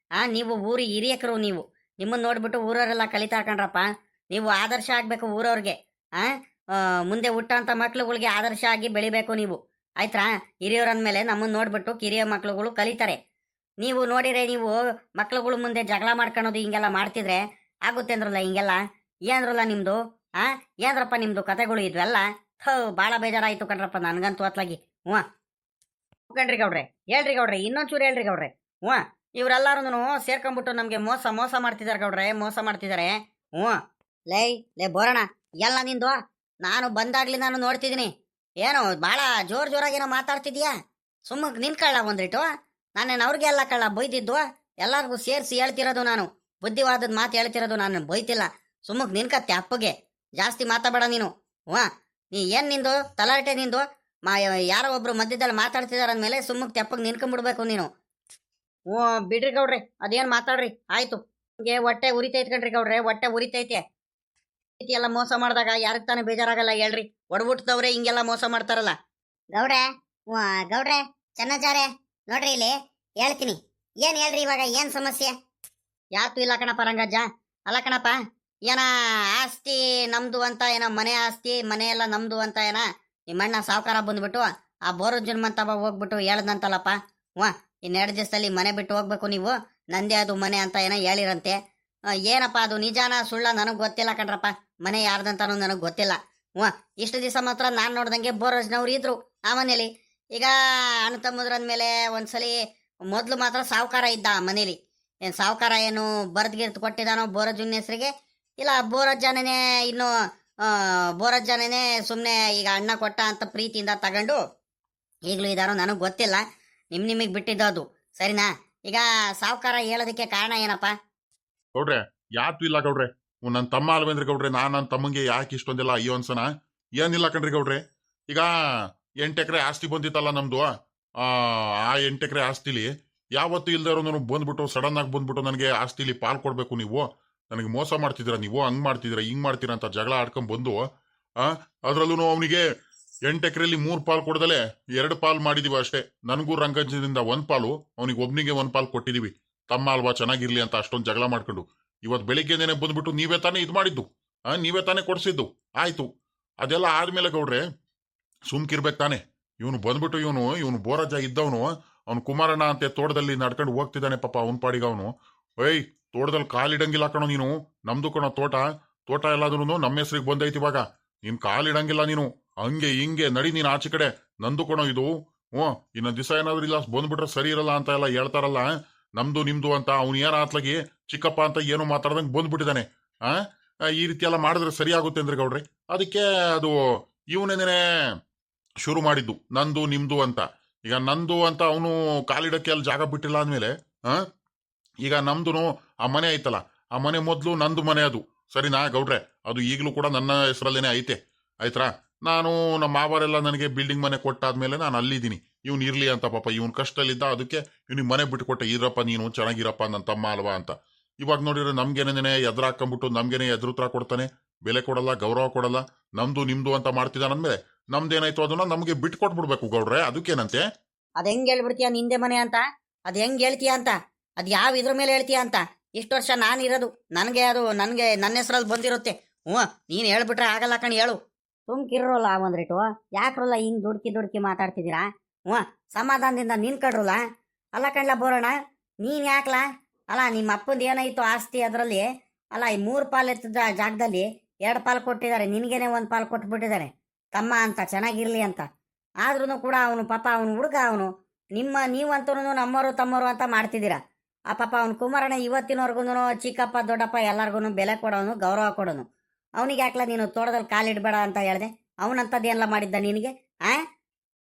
ನೀವು ಊರಿ ಹಿರಿಯಕರು, ನೀವು ನಿಮ್ಮನ್ನ ನೋಡ್ಬಿಟ್ಟು ಊರವರೆಲ್ಲ ಕಲಿತಾ ಕಣ್ರಪ್ಪ. ನೀವು ಆದರ್ಶ ಆಗ್ಬೇಕು ಊರವ್ರಿಗೆ. ಮುಂದೆ ಹುಟ್ಟಂತ ಮಕ್ಳುಗಳಿಗೆ ಆದರ್ಶ ಆಗಿ ಬೆಳಿಬೇಕು ನೀವು, ಆಯ್ತಾ? ಹಿರಿಯವ್ರಂದ್ಮೇಲೆ ನಮ್ಮನ್ನ ನೋಡ್ಬಿಟ್ಟು ಕಿರಿಯ ಮಕ್ಳುಗಳು ಕಲಿತಾರೆ. ನೀವು ನೋಡಿರೆ, ನೀವು ಮಕ್ಳುಗಳು ಮುಂದೆ ಜಗಳ ಮಾಡ್ಕೊಳೋದು ಹಿಂಗೆಲ್ಲ ಮಾಡ್ತಿದ್ರೆ ಆಗುತ್ತೆ ಅಂದ್ರಲ್ಲ. ಹಿಂಗೆಲ್ಲ ಏನ್ರಲ್ಲ ನಿಮ್ದು? ಏನ್ರಪ್ಪ ನಿಮ್ದು ಕತೆಗಳು ಇದ್ವೆಲ್ಲ? ಭಾಳ ಬೇಜಾರಾಯ್ತು ಕಣ್ರಪ್ಪ ನನ್ಗಂತೂ ಅತ್ಲಾಗಿ. ಕಣ್ರಿ ಗೌಡ್ರೆ, ಹೇಳ್ರಿ ಗೌಡ್ರೆ, ಇನ್ನೊಂಚೂರು ಹೇಳ್ರಿ ಗೌಡ್ರೆ. ಇವರೆಲ್ಲಾರು ಸೇರ್ಕೊಂಡ್ಬಿಟ್ಟು ನಮ್ಗೆ ಮೋಸ ಮಾಡ್ತಿದಾರೆ ಗೌಡ್ರೆ, ಮೋಸ ಮಾಡ್ತಿದ್ದಾರೆ. ಲೇ ಬೋರಣ, ಎಲ್ಲ ನಿಂದು? ನಾನು ಬಂದಾಗ್ಲಿ ನಾನು ನೋಡ್ತಿದ್ದೀನಿ. ಏನೋ ಭಾಳ ಜೋರಾಗೇನೋ ಮಾತಾಡ್ತಿದ್ಯಾ? ಸುಮ್ಮನೆ ನಿನ್ಕಳ್ಳ ಒಂದ್ರಿಟ್ಟು. ನಾನೇನು ಅವ್ರಿಗೆ ಎಲ್ಲ ಕಳ್ಳ ಬೈದಿದ್ದು? ಎಲ್ಲಾರ್ಗೂ ಸೇರಿಸಿ ಹೇಳ್ತಿರೋದು ನಾನು, ಬುದ್ಧಿವಾದದ ಮಾತು ಹೇಳ್ತಿರೋದು ನಾನು, ಬೈತಿಲ್ಲ. ಸುಮ್ಮನೆ ನಿನ್ಕತ್ತೆ ಅಪ್ಪಗೆ ಜಾಸ್ತಿ ಮಾತಾಡಬೇಡ ನೀನು. ನೀ ಏನ್ ನಿಂದು ತಲಾಟೆ ನಿಂದು? ಯಾರೋ ಒಬ್ರು ಮಧ್ಯದಲ್ಲಿ ಮಾತಾಡ್ತಿದಾರ ಅಂದ್ಮೇಲೆ ಸುಮ್ಮನೆ ತೆಪ್ಪಗೆ ನಿನ್ಕೊಂಡ್ಬಿಡ್ಬೇಕು ನೀನು. ಬಿಡ್ರಿ ಗೌಡ್ರಿ, ಅದೇನ್ ಮಾತಾಡ್ರಿ, ಆಯ್ತು. ನಿಮಗೆ ಹೊಟ್ಟೆ ಉರಿತೈತೆ ಕಣ್ರಿ ಗೌಡ್ರೆ, ಹೊಟ್ಟೆ ಉರಿತೈತೆ. ಎಲ್ಲ ಮೋಸ ಮಾಡಿದಾಗ ಯಾರಿಗೆ ತಾನೇ ಬೇಜಾರಾಗಲ್ಲ ಹೇಳ್ರಿ? ಒಡಬಿಟ್ಟದವ್ರೆ ಹಿಂಗೆಲ್ಲ ಮೋಸ ಮಾಡ್ತಾರಲ್ಲ. ಗೌಡ್ರೆ ಚೆನ್ನಜಾರೆ, ನೋಡ್ರಿ ಇಲ್ಲಿ ಹೇಳ್ತೀನಿ. ಏನ್ ಹೇಳ್ರಿ ಇವಾಗ, ಏನ್ ಸಮಸ್ಯೆ? ಯಾತು ಇಲ್ಲ ಕಣಪ್ಪ ರಂಗಜ್ಜ. ಅಲ್ಲ ಕಣಪ್ಪ, ಏನ ಆಸ್ತಿ ನಮ್ದು ಅಂತ, ಏನೋ ಮನೆ ಆಸ್ತಿ ಮನೆ ಎಲ್ಲ ನಮ್ದು ಅಂತ ಏನ ನಿಮ್ಮಣ್ಣ ಸಾವುಕಾರ ಬಂದ್ಬಿಟ್ಟು ಆ ಬೋರಜ್ಜನ ಮಂತವ ಹೋಗ್ಬಿಟ್ಟು ಹೇಳ್ದಂತಲ್ಲಪ್ಪ. ಇನ್ನೆರಡು ದಿವಸದಲ್ಲಿ ಮನೆ ಬಿಟ್ಟು ಹೋಗ್ಬೇಕು ನೀವು, ನಂದೇ ಅದು ಮನೆ ಅಂತ ಏನೋ ಹೇಳಿರಂತೆ. ಏನಪ್ಪ ಅದು ನಿಜಾನ ಸುಳ್ಳ ನನಗೆ ಗೊತ್ತಿಲ್ಲ ಕಣ್ರಪ್ಪ. ಮನೆ ಯಾರ್ದಂತಾನು ನನಗೆ ಗೊತ್ತಿಲ್ಲ. ಇಷ್ಟು ದಿವಸ ಮಾತ್ರ ನಾನು ನೋಡ್ದಂಗೆ ಬೋರಜ್ನವ್ರು ಇದ್ರು ಆ ಮನೇಲಿ. ಈಗ ಅಣ್ಣ ತಮ್ಮದ್ರಂದ್ಮೇಲೆ ಒಂದ್ಸಲಿ ಮೊದ್ಲು ಮಾತ್ರ ಸಾವುಕಾರ ಇದ್ದ ಆ ಮನೇಲಿ. ಏನು ಸಾವುಕಾರ ಏನು ಬರ್ದ್ಗಿರ್ತು ಕೊಟ್ಟಿದ್ದಾನೋ ಬೋರಜ್ಜನ ಹೆಸರಿಗೆ, ಇಲ್ಲ ಬೋರಜ್ಜನೇ ಇನ್ನು ಬೋರಜ್ಜನೇ ಸುಮ್ಮನೆ ಈಗ ಅಣ್ಣ ಕೊಟ್ಟ ಅಂತ ಪ್ರೀತಿಯಿಂದ ತಗೊಂಡು ಈಗಲೂ ಇದಾರೋ ನನಗೆ ಗೊತ್ತಿಲ್ಲ. ನಿಮಗೆ ಬಿಟ್ಟಿದ್ದು ಸರಿನಾ? ಈಗ ಸಾವುಕಾರ ಹೇಳೋದಕ್ಕೆ ಕಾರಣ ಏನಪ್ಪ? ಗೌಡ್ರೆ ಯಾತು ಇಲ್ಲ ಗೌಡ್ರೆ, ನನ್ನ ತಮ್ಮ ಅಲ್ವೇಂದ್ರಿ ಗೌಡ್ರೆ. ನನ್ನ ತಮ್ಮಂಗೆ ಯಾಕೆ ಇಷ್ಟೊಂದಿಲ್ಲ ಅಯ್ಯೋ ಅನ್ಸನ? ಏನಿಲ್ಲ ಕಣ್ರಿ ಗೌಡ್ರೆ. ಈಗ 8 ಎಕರೆ ಆಸ್ತಿ ಬಂದಿತ್ತಲ್ಲ ನಮ್ದು, ಆ 8 ಎಕರೆ ಆಸ್ತಿಲಿ ಯಾವತ್ತು ಇಲ್ದಾರೋ ಬಂದ್ಬಿಟ್ಟು ಸಡನ್ ಆಗಿ ಬಂದ್ಬಿಟ್ಟು ನನಗೆ ಆಸ್ತಿಲಿ ಪಾಲ್ ಕೊಡ್ಬೇಕು, ನೀವು ನನಗೆ ಮೋಸ ಮಾಡ್ತಿದ್ದೀರಾ, ನೀವು ಹಂಗ್ ಮಾಡ್ತಿದ್ದೀರಾ ಹಿಂಗ್ ಮಾಡ್ತೀರಾ ಅಂತ ಜಗಳ ಆಡ್ಕೊಂಡ್ ಬಂದು ಅದ್ರಲ್ಲೂ ಅವನಿಗೆ 8 ಎಕರೆಲಿ 3 ಪಾಲ್ ಕೊಡ್ದಲೆ 2 ಪಾಲ್ ಮಾಡಿದೀವಿ ಅಷ್ಟೇ. ನನಗೂ ರಂಗಜ್ಜನಿಂದ 1 ಪಾಲು, ಅವನಿಗೆ ಒಬ್ನಿಗೆ 1 ಪಾಲ್ ಕೊಟ್ಟಿದೀವಿ. ತಮ್ಮ ಅಲ್ವಾ ಚೆನ್ನಾಗಿರ್ಲಿ ಅಂತ ಅಷ್ಟೊಂದು ಜಗಳ ಮಾಡ್ಕೊಂಡು ಇವತ್ತು ಬೆಳಿಗ್ಗೆನೇನೆ ಬಂದ್ಬಿಟ್ಟು ನೀವೇ ತಾನೇ ಇದು ಮಾಡಿದ್ದು, ನೀವೇ ತಾನೇ ಕೊಡ್ಸಿದ್ದು. ಆಯ್ತು, ಅದೆಲ್ಲ ಆದ್ಮೇಲೆ ಗೌಡ್ರೆ ಸುಮ್ಕಿರ್ಬೇಕು ತಾನೆ. ಇವನು ಬಂದ್ಬಿಟ್ಟು ಇವನು ಬೋರಜ್ಜ ಇದ್ದವನು, ಅವ್ನು ಕುಮಾರಣ್ಣ ಅಂತ ತೋಟದಲ್ಲಿ ನಡ್ಕೊಂಡು ಹೋಗ್ತಿದ್ದಾನೆ ಪಾಪ. ಅವನ್ ಪಾಡಿಗೆ ಅವನು ತೋಟದಲ್ಲಿ ಕಾಲಿಡಂಗಿಲ್ಲ ಕಣೋ ನೀನು. ನಮ್ದು ಕಣೋ ತೋಟ ಎಲ್ಲಾದ್ರೂ ನಮ್ಮ ಹೆಸ್ರಿಗೆ ಬಂದೈತಿ. ಇವಾಗ ನೀನ್ ಕಾಲಿಡಂಗಿಲ್ಲ ನೀನು, ಹಂಗೆ ಹಿಂಗೆ ನಡಿ ನೀನ್ ಆಚೆ ಕಡೆ. ನಂದು ಕಣೋ ಇದು. ಇನ್ನೊಂದ್ ದಿವಸ ಏನಾದ್ರು ಇಲ್ಲ ಬಂದ್ಬಿಟ್ರೆ ಸರಿ ಇರಲ್ಲ ಅಂತ ಎಲ್ಲ ಹೇಳ್ತಾರಲ್ಲ, ನಮ್ದು ನಿಮ್ದು ಅಂತ. ಅವ್ನು ಏನ ಆತ್ಲಾಗಿ ಚಿಕ್ಕಪ್ಪ ಅಂತ ಏನು ಮಾತಾಡ್ದಂಗೆ ಬಂದ್ಬಿಟ್ಟಿದ್ದಾನೆ. ಈ ರೀತಿ ಎಲ್ಲ ಮಾಡಿದ್ರೆ ಸರಿ ಆಗುತ್ತೆ ಅಂದ್ರೆ ಗೌಡ್ರಿ. ಅದಕ್ಕೆ ಅದು ಇವನೇನೆ ಶುರು ಮಾಡಿದ್ದು ನಂದು ನಿಮ್ದು ಅಂತ. ಈಗ ನಂದು ಅಂತ ಅವನು ಕಾಲಿಡಕ್ಕೆ ಅಲ್ಲಿ ಜಾಗ ಬಿಟ್ಟಿಲ್ಲ ಅಂದಮೇಲೆ ಈಗ ನಮ್ದು ಆ ಮನೆ ಐತಲ್ಲ, ಆ ಮನೆ ಮೊದಲು ನಂದು ಮನೆ ಅದು, ಸರಿನಾ ಗೌಡ್ರೆ? ಅದು ಈಗಲೂ ಕೂಡ ನನ್ನ ಹೆಸರಲ್ಲೇನೆ ಐತೆ, ಆಯ್ತಾ? ನಾನು ನಮ್ಮ ಮಾವರೆಲ್ಲ ನನಗೆ ಬಿಲ್ಡಿಂಗ್ ಮನೆ ಕೊಟ್ಟಾದ್ಮೇಲೆ ನಾನು ಅಲ್ಲಿದ್ದೀನಿ. ಇವ್ನು ಇರ್ಲಿ ಅಂತ ಪಾಪ ಇವನ್ ಕಷ್ಟದಲ್ಲಿದ್ದ, ಅದಕ್ಕೆ ಇವ್ನಿಗೆ ಮನೆ ಬಿಟ್ಟುಕೊಟ್ಟೆ. ಇರಪ್ಪ ನೀನು ಚೆನ್ನಾಗಿರಪ್ಪ ನನ್ನ ತಮ್ಮ ಅಲ್ವಾ ಅಂತ. ಇವಾಗ ನೋಡಿದ್ರೆ ನಮ್ಗೇನೇನೆ ಎದುರು ಹಾಕೊಂಡ್ಬಿಟ್ಟು ನಮ್ಗೇನೆ ಎದುರುತ್ರ ಕೊಡ್ತಾನೆ, ಬೆಲೆ ಕೊಡಲ್ಲ, ಗೌರವ ಕೊಡಲ್ಲ. ನಮ್ದು ನಿಮ್ದು ಅಂತ ಮಾಡ್ತಿದ್ದಾನಂದ್ಮೇಲೆ ನಮ್ದೇನಾಯ್ತು ಅದನ್ನ ನಮ್ಗೆ ಬಿಟ್ಟು ಕೊಟ್ಬಿಡ್ಬೇಕು ಗೌಡ್ರೆ. ಅದಕ್ಕೇನಂತೆ? ಅದ್ ಹೆಂಗ್ ಹೇಳ್ಬಿಡ್ತೀಯ ನಿಂದೆ ಮನೆ ಅಂತ? ಅದ್ ಹೆಂಗ್ ಹೇಳ್ತೀಯ ಅಂತ? ಅದ್ ಯಾವ ಇದ್ರ ಮೇಲೆ ಹೇಳ್ತೀಯ ಅಂತ? ಇಷ್ಟು ವರ್ಷ ನಾನು ಇರೋದು, ನನಗೆ ಅದು ನನಗೆ ನನ್ನ ಹೆಸರಲ್ಲಿ ಬಂದಿರುತ್ತೆ. ನೀನು ಹೇಳ್ಬಿಟ್ರೆ ಆಗಲ್ಲ ಕಣ್, ಹೇಳು. ಸುಮ್ಕಿರೋಲ್ಲ ಒಂದ್ರಿಟ್ಟು, ಯಾಕ್ರಲ್ಲ ಹಿಂಗ್ ದುಡ್ಕಿ ಮಾತಾಡ್ತಿದ್ದೀರಾ? ಸಮಾಧಾನದಿಂದ ನಿನ್ಕಡ್ರಲ್ಲ. ಅಲ್ಲ ಕಣ್ಲ ಬೋರಣ, ನೀನ್ ಯಾಕ್ಲಾ? ಅಲ್ಲ ನಿಮ್ಮ ಅಪ್ಪಂದು ಏನಾಯ್ತು ಆಸ್ತಿ ಅದರಲ್ಲಿ, ಅಲ್ಲ ಈ 3 ಪಾಲು ಎತ್ತಿದ ಜಾಗದಲ್ಲಿ 2 ಪಾಲು ಕೊಟ್ಟಿದ್ದಾರೆ, ನಿನಗೇನೆ 1 ಪಾಲು ಕೊಟ್ಬಿಟ್ಟಿದ್ದಾರೆ ತಮ್ಮ ಅಂತ, ಚೆನ್ನಾಗಿರ್ಲಿ ಅಂತ. ಆದ್ರೂ ಕೂಡ ಅವನು ಪಾಪ, ಅವನು ಹುಡುಗ, ಅವನು ನೀವಂತೂ ನಮ್ಮವರು ತಮ್ಮವರು ಅಂತ ಮಾಡ್ತಿದ್ದೀರಾ. ಆ ಪಾಪ ಅವನು ಕುಮಾರಣ್ಣ ಇವತ್ತಿನವರೆಗೂ ಚಿಕ್ಕಪ್ಪ ದೊಡ್ಡಪ್ಪ ಎಲ್ಲರಿಗೂ ಬೆಲೆ ಕೊಡೋನು, ಗೌರವ ಕೊಡೋನು. ಅವನಿಗೆ ಯಾಕ್ಲ ನೀನು ತೋಟದಲ್ಲಿ ಕಾಲಿಡ್ಬೇಡ ಅಂತ ಹೇಳ್ದೆ? ಅವನಂತದ್ದೇನೆಲ್ಲ ಮಾಡಿದ್ದ ನಿನಗೆ?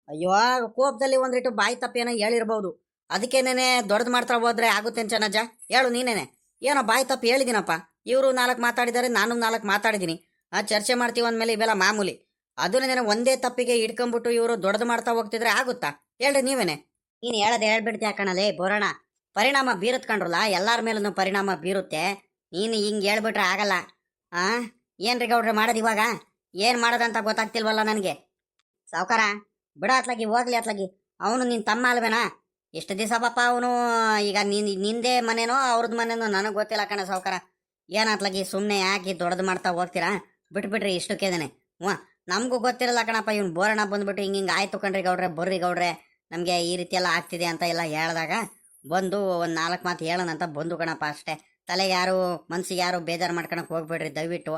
ಅಯ್ಯೋ, ಕೋಪದಲ್ಲಿ ಒಂದ್ರಿಟ್ಟು ಬಾಯಿ ತಪ್ಪೇನೋ ಹೇಳಿರ್ಬೋದು, ಅದಕ್ಕೇನೇನೆ ದೊಡ್ಡದು ಮಾಡ್ತಾ ಹೋದ್ರೆ ಆಗುತ್ತೆ ಚೆನ್ನಜ್ಜ. ಹೇಳು ನೀನೇನೆ, ಏನೋ ಬಾಯಿ ತಪ್ಪು ಹೇಳಿದ್ದೀನಪ್ಪ. ಇವರು 4 ಮಾತಾಡಿದ್ದಾರೆ, ನಾನು 4 ಮಾತಾಡಿದ್ದೀನಿ. ಚರ್ಚೆ ಮಾಡ್ತೀವಿ ಅಂದಮೇಲೆ ಇವೆಲ್ಲ ಮಾಮೂಲಿ. ಅದನ್ನೇನೆ ಒಂದೇ ತಪ್ಪಿಗೆ ಇಟ್ಕೊಂಡ್ಬಿಟ್ಟು ಇವರು ದೊಡ್ಡದು ಮಾಡ್ತಾ ಹೋಗ್ತಿದ್ರೆ ಆಗುತ್ತಾ? ಹೇಳ್ರಿ ನೀವೇನೆ. ನೀನು ಹೇಳದೆ ಹೇಳ್ಬಿಡ್ತೀಯ ಕಣಲೇ ಬೋರಣ. ಪರಿಣಾಮ ಬೀರುತ್ಕೊಂಡ್ರಲ್ಲ, ಎಲ್ಲರ ಮೇಲೂ ಪರಿಣಾಮ ಬೀರುತ್ತೆ. ನೀನು ಹಿಂಗೆ ಹೇಳ್ಬಿಟ್ರೆ ಆಗಲ್ಲ. ಏನ್ರಿ ಗೌಡ್ರೆ ಮಾಡೋದು ಇವಾಗ? ಏನು ಮಾಡೋದಂತ ಗೊತ್ತಾಗ್ತಿಲ್ವಲ್ಲ ನನಗೆ. ಸಾವುಕಾರ ಬಿಡ ಅತ್ಲಾಗಿ, ಹೋಗ್ಲಿ ಅತ್ಲಾಗಿ. ಅವನು ನಿನ್ನ ತಮ್ಮ ಅಲ್ವೇನಾ? ಎಷ್ಟು ದಿವಸ ಪಾಪ ಅವನು. ಈಗ ನಿಂದೇ ಮನೇನೋ ಅವ್ರದ್ದು ಮನೇನೋ ನನಗೆ ಗೊತ್ತಿಲ್ಲ ಕಣ ಸಾವುಕಾರ. ಏನಾತ್ಲಾಗಿ ಸುಮ್ಮನೆ ಯಾಕೆ ದೊಡ್ಡದು ಮಾಡ್ತಾ ಹೋಗ್ತೀರಾ? ಬಿಟ್ಬಿಡ್ರಿ ಇಷ್ಟಕ್ಕೇನೆ. ನಮಗೂ ಗೊತ್ತಿರಲ್ಲ ಕಣಪ್ಪ, ಇವ್ನು ಬೋರಣ ಬಂದ್ಬಿಟ್ಟು ಹಿಂಗೆ ಆಯ್ತು ಕಣ್ರಿ ಗೌಡ್ರೆ, ಬರ್ರಿ ಗೌಡ್ರೆ ನಮಗೆ ಈ ರೀತಿ ಎಲ್ಲ ಆಗ್ತಿದೆ ಅಂತ ಎಲ್ಲ ಹೇಳಿದಾಗ ಬಂದು ಒಂದು 4 ಮಾತು ಹೇಳೋಣ ಅಂತ ಬಂದು ಕಣಪ್ಪ, ಅಷ್ಟೇ. ತಲೆಗೆ ಯಾರು, ಮನ್ಸಿಗೆ ಯಾರು ಬೇಜಾರು ಮಾಡ್ಕೊಳಕ್ಕೆ ಹೋಗ್ಬೇಡ್ರಿ ದಯವಿಟ್ಟು.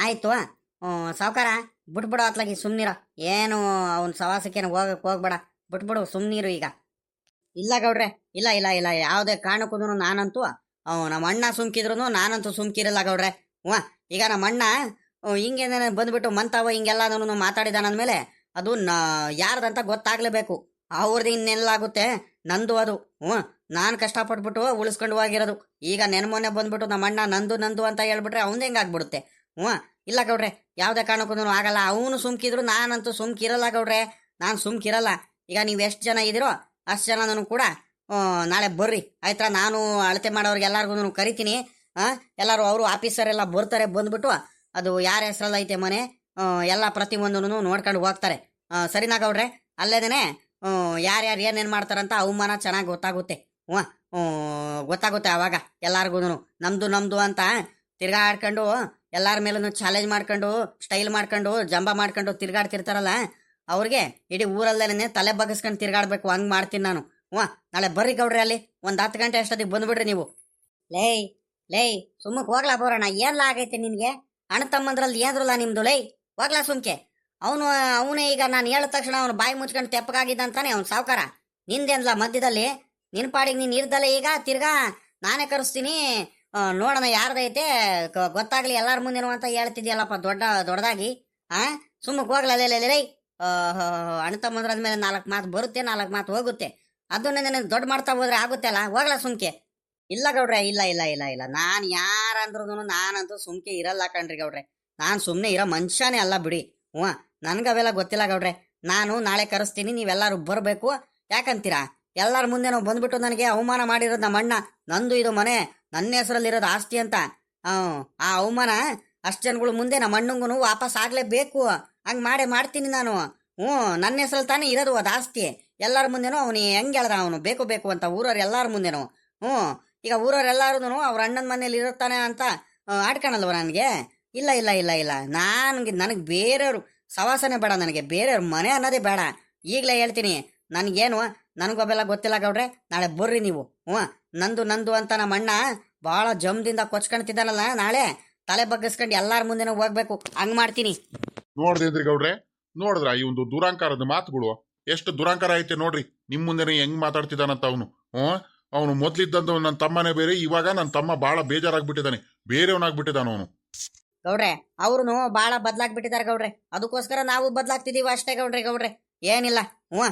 ಆಯಿತು ಸಾವುಕಾರ, ಬಿಟ್ಬಿಡು ಅತ್ಲಾಗಿ, ಸುಮ್ಮನಿರ. ಏನು ಅವ್ನ ಸವಾಸಕ್ಕೇನು ಹೋಗ್ಬೇಡ, ಬಿಟ್ಬಿಡು, ಸುಮ್ಮನಿರು ಈಗ. ಇಲ್ಲ ಗೌಡ್ರೆ, ಇಲ್ಲ ಇಲ್ಲ ಇಲ್ಲ, ಯಾವುದೇ ಕಾರಣಕ್ಕೂ ನಾನಂತೂ ನಮ್ಮ ಅಣ್ಣ ಸುಮ್ಕಿದ್ರು ನಾನಂತೂ ಸುಮ್ಕಿರಲ್ಲ ಗೌಡ್ರೆ. ಈಗ ನಮ್ಮ ಅಣ್ಣ ಹಿಂಗೆ ಬಂದ್ಬಿಟ್ಟು ಮಂತಾವ ಹಿಂಗೆಲ್ಲ ಮಾತಾಡಿದಾನಂದ್ಮೇಲೆ ಅದು ಯಾರ್ದಂತ ಗೊತ್ತಾಗ್ಲೇಬೇಕು. ಅವ್ರದ್ದು ಇನ್ನೆಲ್ಲಾಗುತ್ತೆ, ನಂದು ಅದು. ನಾನು ಕಷ್ಟಪಟ್ಬಿಟ್ಟು ಉಳಿಸ್ಕೊಂಡು ಹೋಗಿರೋದು. ಈಗ ನೆನ್ಮೊನ್ನೆ ಬಂದ್ಬಿಟ್ಟು ನಮ್ಮ ಅಣ್ಣ ನಂದು ಅಂತ ಹೇಳ್ಬಿಟ್ರೆ ಅವ್ನು ಹೆಂಗಾಗ್ಬಿಡುತ್ತೆ? ಇಲ್ಲ ಗೌಡ್ರೆ, ಯಾವುದೇ ಕಾರಣಕ್ಕೂ ಆಗಲ್ಲ. ಅವನು ಸುಮ್ಕಿದ್ರು ನಾನಂತೂ ಸುಮ್ಕಿರಲ್ಲ ಗೌಡ್ರೆ, ನಾನು ಸುಮ್ಕಿರಲ್ಲ. ಈಗ ನೀವು ಎಷ್ಟು ಜನ ಇದ್ದೀರೋ ಅಷ್ಟು ಜನ ನಾನು ಕೂಡ ನಾಳೆ ಬರ್ರಿ ಆಯ್ತಾ? ನಾನು ಅಳತೆ ಮಾಡೋರಿಗೆ ಎಲ್ಲರಿಗೂ ಕರಿತೀನಿ. ಎಲ್ಲರೂ ಅವರು ಆಫೀಸರ್ ಎಲ್ಲ ಬರ್ತಾರೆ, ಬಂದ್ಬಿಟ್ಟು ಅದು ಯಾರ ಹೆಸರಲ್ಲ ಐತೆ ಮನೆ ಎಲ್ಲ ಪ್ರತಿಯೊಂದೂ ನೋಡ್ಕೊಂಡು ಹೋಗ್ತಾರೆ. ಸರಿನಾ ಗೌಡ್ರೆ? ಅಲ್ಲೇದೇನೆ ಯಾರ್ಯಾರು ಏನೇನು ಮಾಡ್ತಾರಂತ ಅವಮಾನ ಚೆನ್ನಾಗಿ ಗೊತ್ತಾಗುತ್ತೆ. ಗೊತ್ತಾಗುತ್ತೆ ಅವಾಗ ಎಲ್ಲಾರ್ಗು. ನಮ್ದು ಅಂತ ತಿರ್ಗಾಡ್ಕೊಂಡು ಎಲ್ಲರ ಮೇಲೂ ಚಾಲೆಂಜ್ ಮಾಡ್ಕೊಂಡು, ಸ್ಟೈಲ್ ಮಾಡ್ಕೊಂಡು, ಜಂಬ ಮಾಡ್ಕೊಂಡು ತಿರ್ಗಾಡ್ತಿರ್ತಾರಲ್ಲ, ಅವ್ರಿಗೆ ಇಡೀ ಊರಲ್ಲೇನೆ ತಲೆ ಬಗ್ಗಿಸ್ಕೊಂಡು ತಿರ್ಗಾಡ್ಬೇಕು. ಹಂಗೆ ಮಾಡ್ತೀನಿ ನಾನು. ನಾಳೆ ಬರ್ರಿ ಗೌಡ್ರೆ, ಅಲ್ಲಿ ಒಂದು 10 ಗಂಟೆ ಅಷ್ಟೊತ್ತಿಗೆ ಬಂದುಬಿಡ್ರಿ ನೀವು. ಲೇಯ್ ಸುಮ್ಮಕ್ಕೆ ಹೋಗ್ಲಾ ಬೋರಣ್ಣ, ಏನ್ಲ ಆಗೈತೆ ನಿನಗೆ? ಅಣ್ಣ ತಮ್ಮಂದ್ರಲ್ಲಿ ಏನ್ರಲ್ಲ ನಿಮ್ದು? ಹೋಗ್ಲಾ ಸುಮ್ಕೆ. ಅವನೇ ಈಗ ನಾನು ಹೇಳಿದ ತಕ್ಷಣ ಅವನು ಬಾಯಿ ಮುಚ್ಕೊಂಡು ತೆಪ್ಪಗಾಗಿದ್ದಂತಾನೆ ಅವ್ನು ಸಾವುಕಾರ. ನಿಂದೇನ್ಲ ಮಧ್ಯದಲ್ಲಿ? ನಿನ್ನ ಪಾಡಿಗೆ ನೀನು ಇರ್ದಲ್ಲ. ಈಗ ತಿರ್ಗಾ ನಾನೇ ಕರೆಸ್ತೀನಿ, ನೋಡೋಣ ಯಾರ್ದೈತೆ ಗೊತ್ತಾಗ್ಲಿ ಎಲ್ಲರ ಮುಂದೆನೋ ಅಂತ ಹೇಳ್ತಿದ್ಯಲ್ಲಪ್ಪ ದೊಡ್ಡದಾಗಿ. ಸುಮ್ಮಕ್ಕೆ ಹೋಗ್ಲಾ ಲೇ. ಅಣ್ಣ ತಮ್ಮಂದ್ರಾದ್ಮೇಲೆ 4 ಮಾತು ಬರುತ್ತೆ, 4 ಮಾತು ಹೋಗುತ್ತೆ. ಅದನ್ನ ನನಗೆ ದೊಡ್ಡ ಮಾಡ್ತಾ ಹೋದ್ರೆ ಆಗುತ್ತೆ ಅಲ್ಲ? ಹೋಗ್ಲಾ ಸುಮ್ಕೆ. ಇಲ್ಲ ಗೌಡ್ರೆ, ಇಲ್ಲ ಇಲ್ಲ ಇಲ್ಲ ಇಲ್ಲ, ನಾನು ಯಾರಂದ್ರೂ ನಾನಂತೂ ಸುಮ್ಕೆ ಇರಲ್ಲ ಕಣ್ರಿ ಗೌಡ್ರೆ. ನಾನು ಸುಮ್ಮನೆ ಇರೋ ಮನುಷ್ಯನೇ ಅಲ್ಲ ಬಿಡಿ. ನನ್ಗವೆಲ್ಲ ಗೊತ್ತಿಲ್ಲ ಗೌಡ್ರೆ. ನಾನು ನಾಳೆ ಕರೆಸ್ತೀನಿ, ನೀವೆಲ್ಲರೂ ಬರಬೇಕು. ಯಾಕಂತೀರಾ? ಎಲ್ಲರ ಮುಂದೆನೋ ಬಂದ್ಬಿಟ್ಟು ನನಗೆ ಅವಮಾನ ಮಾಡಿರೋದು ನಮ್ಮ ಅಣ್ಣ. ನಂದು ಇದು ಮನೆ, ನನ್ನ ಹೆಸರಲ್ಲಿರೋದು ಆಸ್ತಿ ಅಂತ. ಆ ಅವಮಾನ ಅಷ್ಟು ಜನಗಳ ಮುಂದೆ ನಮ್ಮ ಅಣ್ಣಂಗೂ ವಾಪಸ್ ಆಗ್ಲೇಬೇಕು. ಹಂಗೆ ಮಾಡ್ತೀನಿ ನಾನು. ನನ್ನ ಹೆಸರಲ್ಲಿ ತಾನೇ ಇರೋದು ಅದು ಆಸ್ತಿ. ಎಲ್ಲರ ಮುಂದೆನೂ ಅವನು ಹೆಂಗೆ ಹೇಳ್ದ, ಅವನು ಬೇಕು ಅಂತ ಊರವ್ರು ಎಲ್ಲರ ಮುಂದೆನೂ. ಈಗ ಊರವ್ರೆಲ್ಲರೂ ಅವ್ರ ಅಣ್ಣನ ಮನೇಲಿ ಇರುತ್ತಾನೆ ಅಂತ ಆಡ್ಕೊಳಲ್ವ ನನಗೆ? ಇಲ್ಲ ಇಲ್ಲ ಇಲ್ಲ ಇಲ್ಲ, ನನಗೆ ಬೇರೆಯವ್ರು ಸವಾಸನೆ ಬೇಡ, ನನಗೆ ಬೇರೆಯವ್ರ ಮನೆ ಅನ್ನೋದೇ ಬೇಡ. ಈಗಲೇ ಹೇಳ್ತೀನಿ, ನನಗೇನು ನನಗೊಬ್ಬೆಲ್ಲ ಗೊತ್ತಿಲ್ಲ ಗೌಡ್ರೆ. ನಾಳೆ ಬರ್ರಿ ನೀವು. ನಂದು ಅಂತ ನಮ್ಮ ಅಣ್ಣ ಭಾಳ ಜಮ್ದಿಂದ ಕೊಚ್ಕೊಳ್ತಿದ್ದಾನಲ್ಲ, ನಾಳೆ ತಲೆ ಬಗ್ಗಿಸ್ಕೊಂಡು ಎಲ್ಲರ ಮುಂದೆನೂ ಹೋಗ್ಬೇಕು. ಹಂಗೆ ಮಾಡ್ತೀನಿ. ನೋಡ್ದೇನ್ರಿ ಗೌಡ್ರೆ, ನೋಡಿದ್ರ ಈ ಒಂದು ದುರಾಂಕಾರದ ಮಾತುಗಳು ಎಷ್ಟು ದುರಾಂಕಾರ ಐತೆ ನೋಡ್ರಿ. ನಿಮ್ಮ ಮುಂದೆನೇ ಹೆಂಗ್ ಮಾತಾಡ್ತಿದ್ದಾನಂತ ಅವನು. ಅವನು ಮೊದ್ಲಿದ್ದಂತ ನನ್ನ ತಮ್ಮನೇ ಬೇರೆ, ಇವಾಗ ನನ್ನ ತಮ್ಮ ಬಹಳ ಬೇಜಾರಾಗ್ಬಿಟ್ಟಿದ್ದಾನೆ, ಬೇರೆಯವನಾಗ್ಬಿಟ್ಟಿದ್ದಾನ ಅವನು. ಗೌಡ್ರೆ ಅವ್ರು ಭಾಳ ಬದ್ಲಾಗ್ಬಿಟ್ಟಿದ್ದಾರೆ ಗೌಡ್ರೆ, ಅದಕ್ಕೋಸ್ಕರ ನಾವು ಬದ್ಲಾಗ್ತಿದೀವಿ ಅಷ್ಟೇ ಗೌಡ್ರೆ. ಏನಿಲ್ಲ. ಹ್ಞೂ